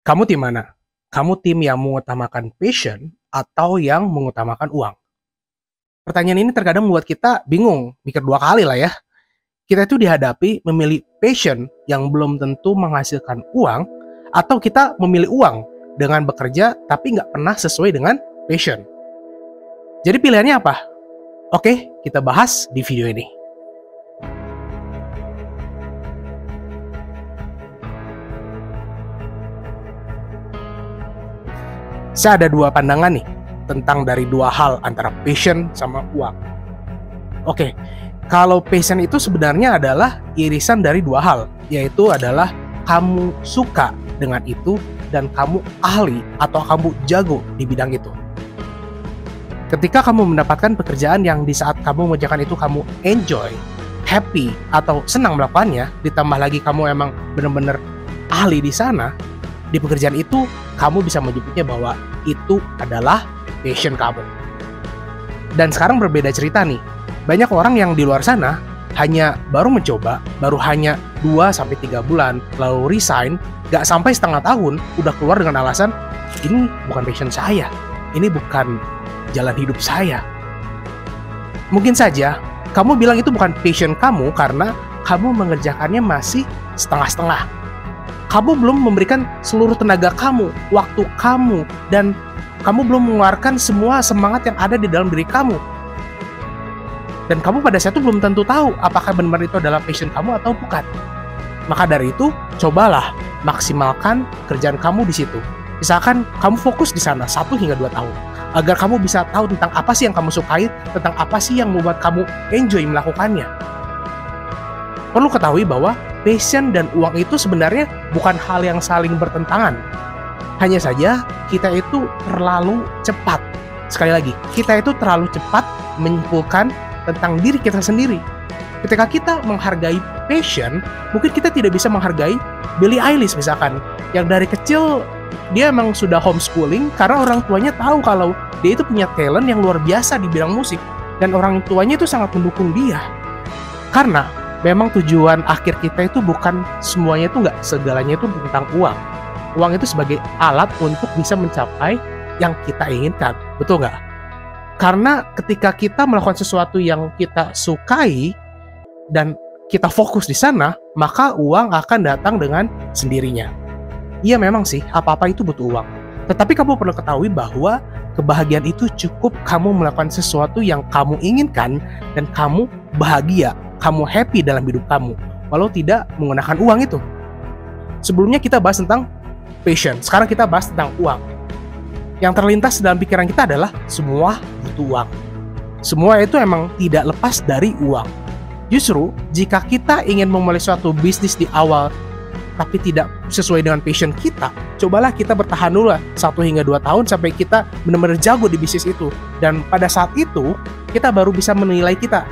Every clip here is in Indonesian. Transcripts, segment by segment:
Kamu tim mana? Kamu tim yang mengutamakan passion atau yang mengutamakan uang? Pertanyaan ini terkadang membuat kita bingung, mikir dua kali lah ya. Kita itu dihadapi memilih passion yang belum tentu menghasilkan uang, atau kita memilih uang dengan bekerja tapi nggak pernah sesuai dengan passion. Jadi pilihannya apa? Oke, kita bahas di video ini. Saya ada dua pandangan nih tentang dari dua hal antara passion sama uang. Oke, kalau passion itu sebenarnya adalah irisan dari dua hal, yaitu adalah kamu suka dengan itu dan kamu ahli atau kamu jago di bidang itu. Ketika kamu mendapatkan pekerjaan yang di saat kamu mengerjakan itu kamu enjoy, happy, atau senang melakukannya, ditambah lagi kamu emang benar-benar ahli di sana, di pekerjaan itu, kamu bisa menyebutnya bahwa itu adalah passion kamu. Dan sekarang berbeda cerita nih. Banyak orang yang di luar sana hanya baru mencoba, baru hanya 2-3 bulan, lalu resign, gak sampai setengah tahun, udah keluar dengan alasan, ini bukan passion saya, ini bukan jalan hidup saya. Mungkin saja, kamu bilang itu bukan passion kamu karena kamu mengerjakannya masih setengah-setengah. Kamu belum memberikan seluruh tenaga kamu, waktu kamu, dan kamu belum mengeluarkan semua semangat yang ada di dalam diri kamu. Dan kamu pada saat itu belum tentu tahu apakah benar itu adalah passion kamu atau bukan. Maka dari itu, cobalah maksimalkan kerjaan kamu di situ. Misalkan kamu fokus di sana 1 hingga 2 tahun, agar kamu bisa tahu tentang apa sih yang kamu sukai, tentang apa sih yang membuat kamu enjoy melakukannya. Perlu ketahui bahwa passion dan uang itu sebenarnya bukan hal yang saling bertentangan. Hanya saja kita itu terlalu cepat. Sekali lagi, kita itu terlalu cepat menyimpulkan tentang diri kita sendiri. Ketika kita menghargai passion, mungkin kita tidak bisa menghargai Billie Eilish misalkan, yang dari kecil dia emang sudah homeschooling karena orang tuanya tahu kalau dia itu punya talent yang luar biasa di bidang musik, dan orang tuanya itu sangat mendukung dia. Karena memang tujuan akhir kita itu bukan semuanya itu nggak segalanya itu tentang uang. Uang itu sebagai alat untuk bisa mencapai yang kita inginkan, betul nggak? Karena ketika kita melakukan sesuatu yang kita sukai dan kita fokus di sana, maka uang akan datang dengan sendirinya. Iya memang sih, apa-apa itu butuh uang. Tetapi kamu perlu ketahui bahwa kebahagiaan itu cukup kamu melakukan sesuatu yang kamu inginkan dan kamu bahagia, kamu happy dalam hidup kamu, walau tidak menggunakan uang itu. Sebelumnya kita bahas tentang passion, sekarang kita bahas tentang uang. Yang terlintas dalam pikiran kita adalah semua butuh uang. Semua itu emang tidak lepas dari uang. Justru, jika kita ingin memulai suatu bisnis di awal tapi tidak sesuai dengan passion kita, cobalah kita bertahan dulu 1 hingga 2 tahun sampai kita benar-benar jago di bisnis itu. Dan pada saat itu, kita baru bisa menilai kita.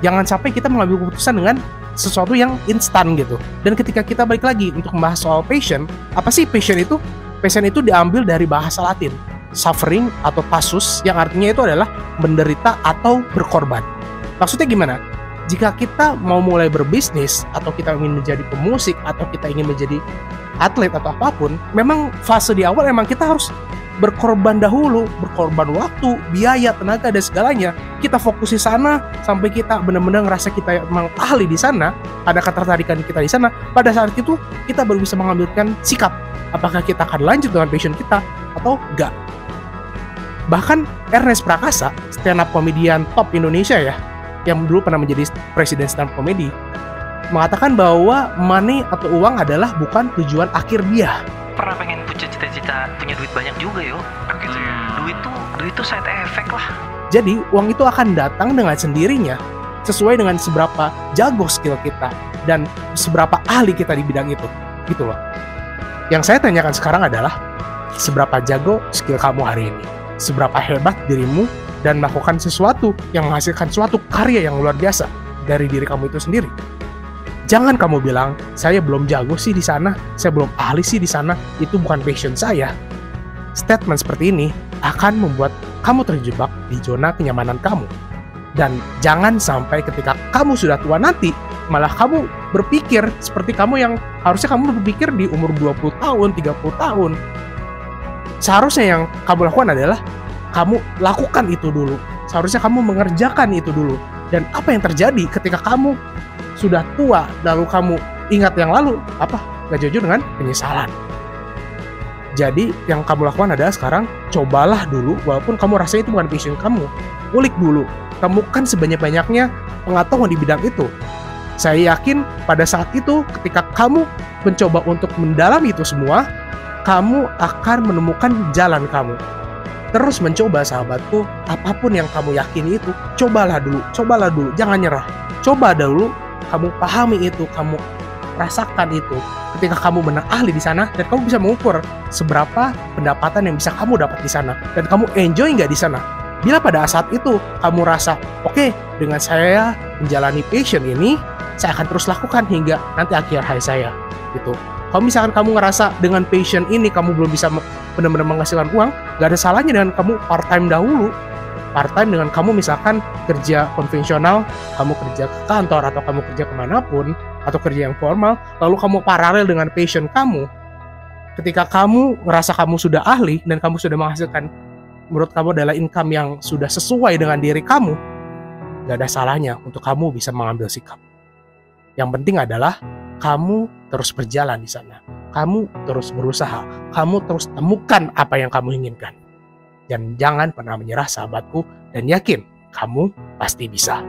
Jangan sampai kita mengambil keputusan dengan sesuatu yang instan gitu. Dan ketika kita balik lagi untuk membahas soal passion, apa sih passion itu? Passion itu diambil dari bahasa Latin, suffering atau passus, yang artinya itu adalah menderita atau berkorban. Maksudnya gimana? Jika kita mau mulai berbisnis, atau kita ingin menjadi pemusik, atau kita ingin menjadi atlet atau apapun, memang fase di awal memang kita harus berkorban dahulu, berkorban waktu, biaya, tenaga, dan segalanya. Kita fokus di sana sampai kita benar-benar ngerasa kita memang ahli di sana, ada ketertarikan kita di sana. Pada saat itu kita baru bisa mengambilkan sikap, apakah kita akan lanjut dengan passion kita atau enggak. Bahkan Ernest Prakasa, stand up komedian top Indonesia ya, yang dulu pernah menjadi presiden stand up comedy, mengatakan bahwa money atau uang adalah bukan tujuan akhir dia. Pernah pengen punya cita-cita punya duit banyak juga yo. Gitu ya. Duit tuh side effect lah. Jadi uang itu akan datang dengan sendirinya sesuai dengan seberapa jago skill kita dan seberapa ahli kita di bidang itu. Gitu loh. Yang saya tanyakan sekarang adalah seberapa jago skill kamu hari ini? Seberapa hebat dirimu dan melakukan sesuatu yang menghasilkan suatu karya yang luar biasa dari diri kamu itu sendiri. Jangan kamu bilang, saya belum jago sih di sana, saya belum ahli sih di sana, itu bukan passion saya. Statement seperti ini akan membuat kamu terjebak di zona kenyamanan kamu. Dan jangan sampai ketika kamu sudah tua nanti malah kamu berpikir seperti kamu yang harusnya kamu berpikir di umur 20 tahun, 30 tahun. Seharusnya yang kamu lakukan adalah kamu lakukan itu dulu. Seharusnya kamu mengerjakan itu dulu. Dan apa yang terjadi ketika kamu sudah tua, lalu kamu ingat yang lalu, gak jauh dengan penyesalan. Jadi yang kamu lakukan adalah sekarang cobalah dulu, walaupun kamu rasanya itu bukan passion kamu, ulik dulu, temukan sebanyak-banyaknya pengetahuan di bidang itu. Saya yakin pada saat itu ketika kamu mencoba untuk mendalami itu semua, kamu akan menemukan jalan kamu. Terus mencoba, sahabatku, apapun yang kamu yakini itu, cobalah dulu, jangan nyerah. Coba dulu, kamu pahami itu, kamu rasakan itu. Ketika kamu benar ahli di sana, dan kamu bisa mengukur seberapa pendapatan yang bisa kamu dapat di sana, dan kamu enjoy nggak di sana. Bila pada saat itu kamu rasa, oke, dengan saya menjalani passion ini, saya akan terus lakukan hingga nanti akhir hayat saya, gitu. Kalau misalkan kamu ngerasa dengan passion ini kamu belum bisa benar-benar menghasilkan uang, gak ada salahnya dengan kamu part-time dahulu. Part-time dengan kamu misalkan kerja konvensional, kamu kerja ke kantor atau kamu kerja kemanapun, atau kerja yang formal, lalu kamu paralel dengan passion kamu. Ketika kamu ngerasa kamu sudah ahli dan kamu sudah menghasilkan, menurut kamu adalah income yang sudah sesuai dengan diri kamu, gak ada salahnya untuk kamu bisa mengambil sikap. Yang penting adalah kamu terus berjalan di sana. Kamu terus berusaha. Kamu terus temukan apa yang kamu inginkan. Dan jangan pernah menyerah, sahabatku. Dan yakin, kamu pasti bisa.